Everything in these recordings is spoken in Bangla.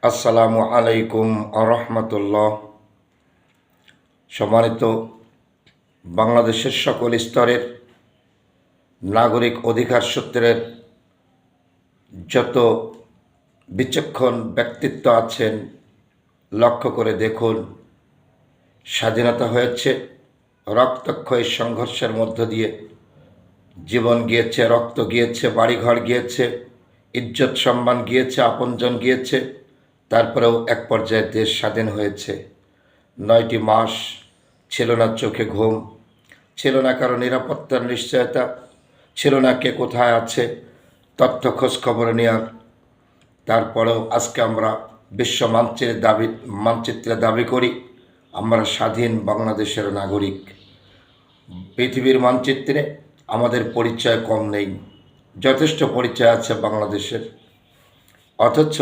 আসসালামু আলাইকুম আরহামতুল্লাহ। সম্মানিত বাংলাদেশের সকল স্তরের নাগরিক অধিকার সূত্রের যত বিচক্ষণ ব্যক্তিত্ব আছেন, লক্ষ্য করে দেখুন, স্বাধীনতা হয়েছে রক্তক্ষয়ী সংঘর্ষের মধ্য দিয়ে। জীবন গিয়েছে, রক্ত গিয়েছে, বাড়িঘর গিয়েছে, ইজ্জত সম্মান গিয়েছে, আপনজন গিয়েছে। তারপরেও এক পর্যায়ে দেশ স্বাধীন হয়েছে। 9টি মাস ছিল না চোখে ঘুম, ছিল না কারো নিরাপত্তার নিশ্চয়তা, ছিল না কে কোথায় আছে তথ্য খোঁজ খবর নেওয়ার। তারপরেও আজকে আমরা বিশ্ব মানচিত্রে দাবি করি আমরা স্বাধীন বাংলাদেশের নাগরিক। পৃথিবীর মানচিত্রে আমাদের পরিচয় কম নেই, যথেষ্ট পরিচয় আছে বাংলাদেশের। অথচ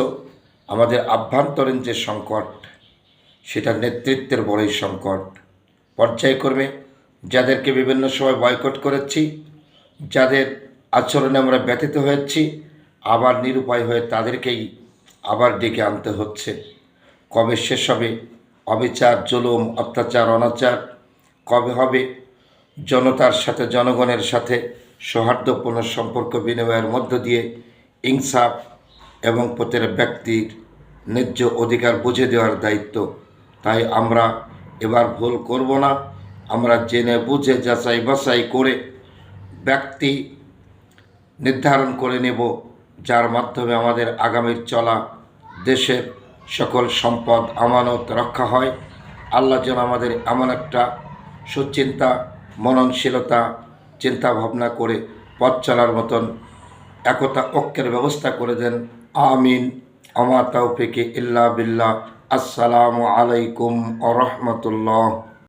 আমাদের আভ্যন্তরীণ যে সংকট, সেটা নেতৃত্বের বড়ই সংকট। পর্যায়ক্রমে যাদেরকে বিভিন্ন সময় বয়কট করেছি, যাদের আচরণে আমরা ব্যথিত হয়েছি, আবার নিরুপায় হয়ে তাদেরকেই আবার ডেকে আনতে হচ্ছে। কবে শেষ হবে অবিচার, জুলুম, অত্যাচার, অনাচার? কবে হবে জনতার সাথে, জনগণের সাথে সৌহার্দ্যপূর্ণ সম্পর্ক বিনিময়ের মধ্য দিয়ে ইনসাফ এবং প্রত্যেক ব্যক্তির ন্যায্য অধিকার বুঝে দেওয়ার দায়িত্ব? তাই আমরা এবার ভুল করব না। আমরা জেনে বুঝে যাচাই বাছাই করে ব্যক্তি নির্ধারণ করে নেব, যার মাধ্যমে আমাদের আগামীর চলা দেশের সকল সম্পদ আমানত রক্ষা হয়। আল্লাহ যেন আমাদের এমন একটা সুচিন্তা, মননশীলতা, চিন্তা ভাবনা করে পথ চলার মতন একতা ঐক্যের ব্যবস্থা করে দেন। আমিন। আমা তাওফিকে ইল্লা বিল্লাহ। আসসালামু আলাইকুম ওয়া রাহমাতুল্লাহ।